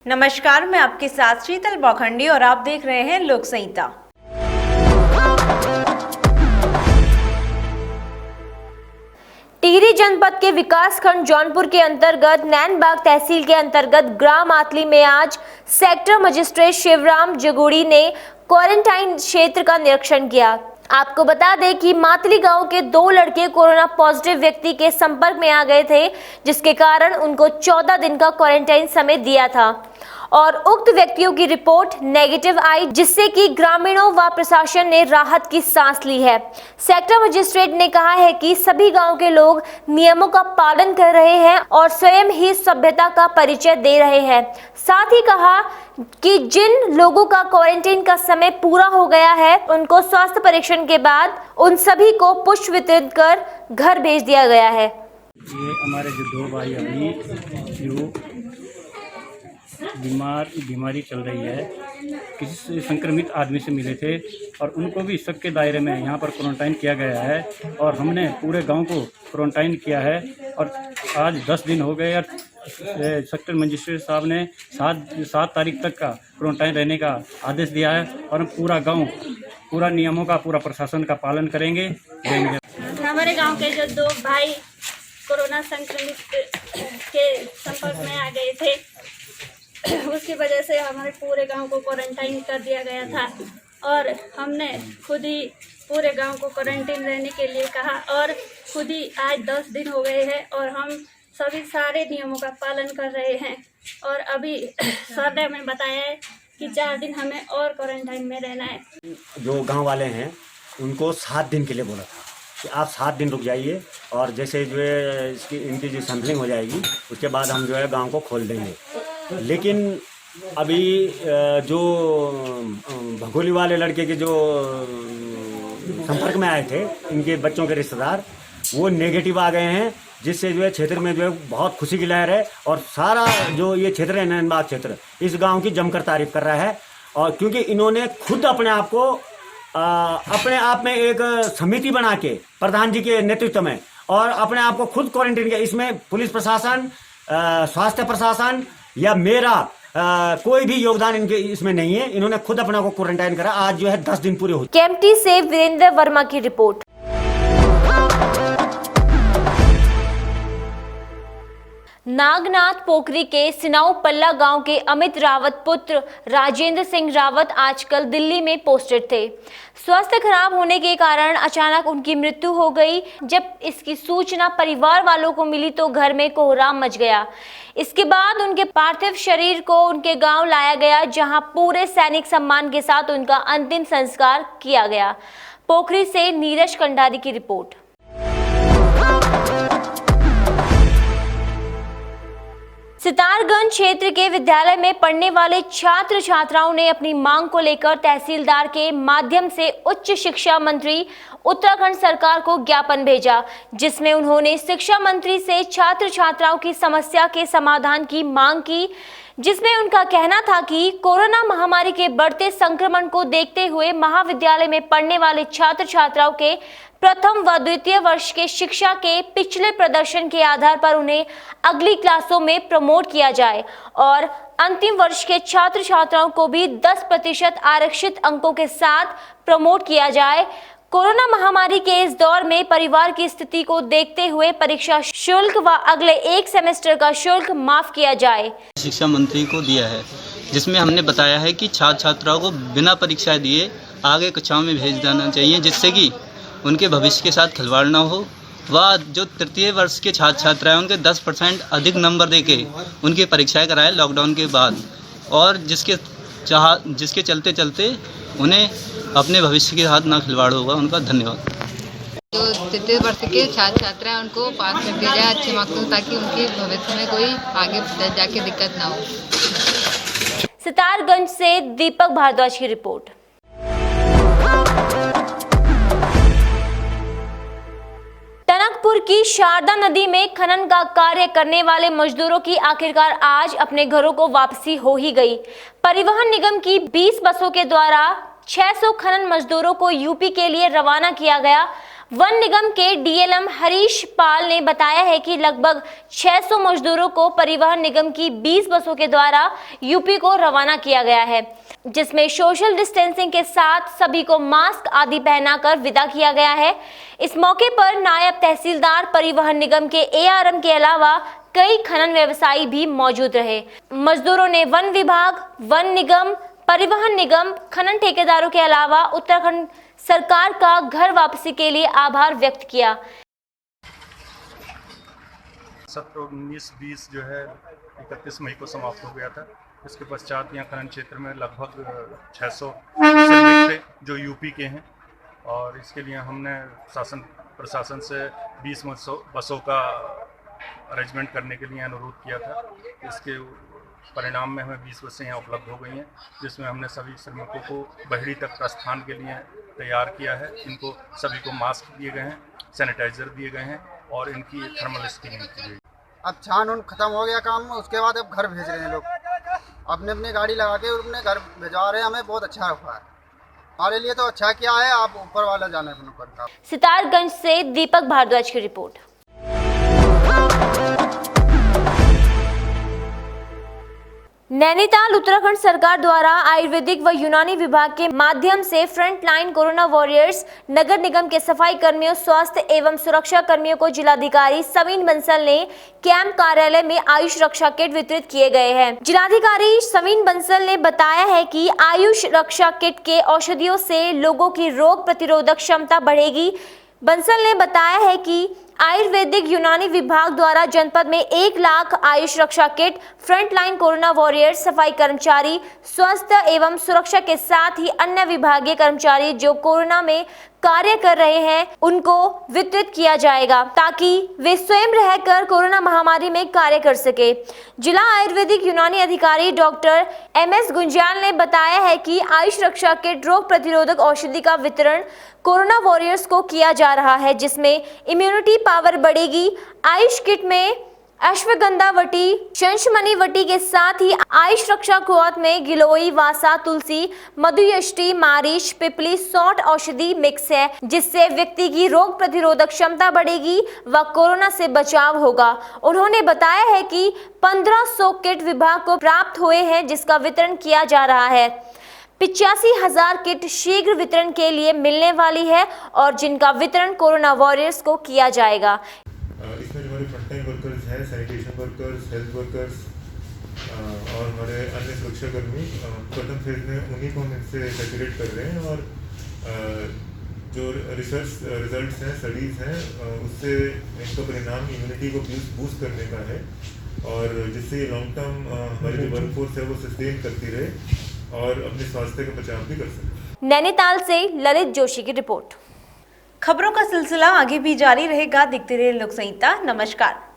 नमस्कार, मैं आपके साथ शीतल बौखंडी और आप देख रहे हैं लोक संहिता। टिहरी जनपद के विकासखंड जौनपुर के अंतर्गत नैनबाग तहसील के अंतर्गत ग्राम आतली में आज सेक्टर मजिस्ट्रेट शिवराम जगुड़ी ने क्वारंटाइन क्षेत्र का निरीक्षण किया। आपको बता दें कि मातली गांव के 2 लड़के कोरोना पॉजिटिव व्यक्ति के संपर्क में आ गए थे, जिसके कारण उनको 14 दिन का क्वारंटाइन समय दिया था और उक्त व्यक्तियों की रिपोर्ट नेगेटिव आई, जिससे कि ग्रामीणों व प्रशासन ने राहत की सांस ली है। सेक्टर मजिस्ट्रेट ने कहा है कि सभी गांव के लोग नियमों का पालन कर रहे हैं और स्वयं ही सभ्यता का परिचय दे रहे हैं। साथ ही कहा कि जिन लोगों का क्वारंटाइन का समय पूरा हो गया है, उनको स्वास्थ्य परीक्षण के बाद उन सभी को पुष्प वितरित कर घर भेज दिया गया है। ये हमारे जो 2 भाई अभी जो बीमारी चल रही है, किसी संक्रमित आदमी से मिले थे और उनको भी सबके दायरे में यहाँ पर क्वारंटाइन किया गया है और हमने पूरे गांव को क्वारंटाइन किया है और आज 10 दिन हो गए और सेक्टर मजिस्ट्रेट साहब ने 7 तारीख तक का क्वारंटाइन रहने का आदेश दिया है और हम पूरा गांव पूरा नियमों का पूरा प्रशासन का पालन करेंगे। हमारे गांव के जो 2 भाई कोरोना संक्रमित के संपर्क में आ गए थे, उसकी वजह से हमारे पूरे गांव को क्वारंटाइन कर दिया गया था और हमने खुद ही पूरे गांव को क्वारंटाइन रहने के लिए कहा और खुद ही आज 10 दिन हो गए हैं और हम सभी सारे नियमों का पालन कर रहे हैं और अभी सर ने हमें बताया है कि 4 दिन हमें और क्वारंटाइन में रहना है। जो गांव वाले हैं उनको 7 दिन के लिए बोला था कि आप 7 दिन रुक जाइए और जैसे जो है इनकी जो सैंपलिंग हो जाएगी उसके बाद हम जो है गांव को खोल देंगे। लेकिन अभी जो भगोली वाले लड़के के जो संपर्क में आए थे, इनके बच्चों के रिश्तेदार, वो नेगेटिव आ गए हैं, जिससे जो है क्षेत्र में जो है बहुत खुशी की लहर है और सारा जो ये क्षेत्र है नैनबाग क्षेत्र इस गांव की जमकर तारीफ कर रहा है। और क्योंकि इन्होंने खुद अपने आप को अपने आप में एक समिति बना के प्रधान जी के नेतृत्व में और अपने आप को खुद क्वारंटीन किया। इसमें पुलिस प्रशासन, स्वास्थ्य प्रशासन या मेरा कोई भी योगदान इनके इसमें नहीं है। इन्होंने खुद अपना को क्वारंटाइन करा। आज जो है 10 दिन पूरे हो। केएमटी से वीरेंद्र वर्मा की रिपोर्ट। नागनाथ पोखरी के सिनाऊ पल्ला गांव के अमित रावत पुत्र राजेंद्र सिंह रावत आजकल दिल्ली में पोस्टेड थे। स्वास्थ्य खराब होने के कारण अचानक उनकी मृत्यु हो गई। जब इसकी सूचना परिवार वालों को मिली तो घर में कोहराम मच गया। इसके बाद उनके पार्थिव शरीर को उनके गांव लाया गया, जहां पूरे सैनिक सम्मान के साथ उनका अंतिम संस्कार किया गया। पोखरी से नीरज कंडारी की रिपोर्ट। सितारगंज क्षेत्र के विद्यालय में पढ़ने वाले छात्र छात्राओं ने अपनी मांग को लेकर तहसीलदार के माध्यम से उच्च शिक्षा मंत्री उत्तराखंड सरकार को ज्ञापन भेजा, जिसमें उन्होंने शिक्षा मंत्री से छात्र छात्राओं की समस्या के समाधान की मांग की, जिसमें उनका कहना था कि कोरोना महामारी के बढ़ते संक्रमण को देखते हुए महाविद्यालय में पढ़ने वाले छात्र छात्राओं के प्रथम व द्वितीय वर्ष के शिक्षा के पिछले प्रदर्शन के आधार पर उन्हें अगली क्लासों में प्रमोट किया जाए और अंतिम वर्ष के छात्र छात्राओं को भी 10% आरक्षित अंकों के साथ प्रमोट किया जाए। कोरोना महामारी के इस दौर में परिवार की स्थिति को देखते हुए परीक्षा शुल्क व अगले 1 सेमेस्टर का शुल्क माफ किया जाए। शिक्षा मंत्री को दिया है, जिसमें हमने बताया है कि छात्र छात्राओं को बिना परीक्षा दिए आगे कक्षाओं में भेज देना चाहिए, जिससे कि उनके भविष्य के साथ खिलवाड़ ना हो। व जो तृतीय वर्ष के छात्र छात्रा हैं उनके 10% अधिक नंबर देके उनकी परीक्षाएं कराएं लॉकडाउन के बाद, और जिसके चलते चलते उन्हें अपने भविष्य के साथ ना खिलवाड़ होगा। उनका धन्यवाद। जो तृतीय वर्ष के छात्र छात्रा हैं उनको पास कर दिया जाए अच्छे मार्क्स, ताकि उनके भविष्य में कोई आगे जाके दिक्कत ना हो। सितारगंज से दीपक भारद्वाज की रिपोर्ट। टनकपुर की शारदा नदी में खनन का कार्य करने वाले मजदूरों की आखिरकार आज अपने घरों को वापसी हो ही गई। परिवहन निगम की 20 बसों के द्वारा 600 खनन मजदूरों को यूपी के लिए रवाना किया गया। वन निगम के डीएलएम हरीश पाल ने बताया है कि लगभग 600 मजदूरों को परिवहन निगम की 20 बसों के द्वारा यूपी को रवाना किया गया है, जिसमें सोशल डिस्टेंसिंग के साथ सभी को मास्क आदि पहनाकर विदा किया गया है। इस मौके पर नायब तहसीलदार परिवहन निगम के एआरएम के अलावा कई खनन व्यवसायी भी मौजूद रहे। मजदूरों ने वन विभाग, वन निगम, परिवहन निगम, खनन ठेकेदारों के अलावा उत्तराखंड सरकार का घर वापसी के लिए आभार व्यक्त किया। सत्र 19-20 जो है 31 मई को समाप्त हो गया था। इसके पश्चात यहाँ खनन क्षेत्र में लगभग 600 श्रमिक थे जो यूपी के हैं, और इसके लिए हमने शासन प्रशासन से 20 बसों का अरेंजमेंट करने के लिए अनुरोध किया था। इसके परिणाम में हमें 20 बसें यहाँ उपलब्ध हो गई हैं, जिसमें हमने सभी श्रमिकों को बहरी तक प्रस्थान के लिए तैयार किया है। इनको सभी को मास्क दिए गए हैं, सैनिटाइजर दिए गए हैं और इनकी थर्मल स्क्रीनिंग की गई। अब छान उन खत्म हो गया काम, उसके बाद अब घर भेज रहे हैं लोग, अपने अपनी गाड़ी लगा के अपने घर भिजवा रहे हैं। हमें बहुत अच्छा हुआ है, हमारे लिए तो अच्छा किया है। आप ऊपर वाला जाने पर। सितारगंज से दीपक भारद्वाज की रिपोर्ट। नैनीताल उत्तराखंड सरकार द्वारा आयुर्वेदिक व यूनानी विभाग के माध्यम से फ्रंटलाइन कोरोना वॉरियर्स, नगर निगम के सफाई कर्मियों, स्वास्थ्य एवं सुरक्षा कर्मियों को जिलाधिकारी सविन बंसल ने कैंप कार्यालय में आयुष रक्षा किट वितरित किए गए हैं। जिलाधिकारी सविन बंसल ने बताया है कि आयुष रक्षा किट के औषधियों से लोगों की रोग प्रतिरोधक क्षमता बढ़ेगी। बंसल ने बताया है कि आयुर्वेदिक यूनानी विभाग द्वारा जनपद में 1 लाख आयुष रक्षा किट फ्रंटलाइन कोरोना वॉरियर्स, सफाई कर्मचारी, स्वास्थ्य एवं सुरक्षा के साथ ही अन्य विभागीय कर्मचारी जो कोरोना में कार्य कर रहे हैं उनको वितरित किया जाएगा, ताकि वे स्वयं रहकर कोरोना महामारी में कार्य कर सके। जिला आयुर्वेदिक यूनानी अधिकारी डॉक्टर MS गुंजाल ने बताया है कि आयुष रक्षा किट रोग प्रतिरोधक औषधि का वितरण कोरोना वॉरियर्स को किया जा रहा है, जिसमें इम्यूनिटी पावर बढ़ेगी। आयुष किट में अश्वगंधा वटी, शंशमणि वटी के साथ ही आयुष रक्षा क्वाथ में गिलोई, वासा, तुलसी, मधुयष्टि, मारीच, पिपली, सौंठ औषधि मिक्स है, जिससे व्यक्ति की रोग प्रतिरोधक क्षमता बढ़ेगी व कोरोना से बचाव होगा। उन्होंने बताया है कि 1500 किट विभाग को प्राप्त हुए हैं, जिसका वितरण किया जा रहा है। 85,000 किट शीघ्र वितरण के लिए मिलने वाली है और जिनका वितरण कोरोना वॉरियर्स को किया जाएगा। इसमें जो हमारे फ्रंटलाइन वर्कर्स हैं, सैनिटेशन वर्कर्स, हेल्थ वर्कर्स और हमारे अन्य सुरक्षा कर्मी प्रथम फेज में उन्हीं को हम इनसे सैचुरेट कर रहे हैं, और जो रिसर्च रिजल्ट्स हैं, स्टडीज़ हैं, उससे इनका परिणाम इम्यूनिटी को बूस्ट करने का है, और जिससे लॉन्ग टर्म हमारी जो वर्कफोर्स है वो सस्टेन करती रहे और अपने स्वास्थ्य का बचाव भी कर सके। नैनीताल से ललित जोशी की रिपोर्ट। खबरों का सिलसिला आगे भी जारी रहेगा। देखते रहिए लोक संहिता। नमस्कार।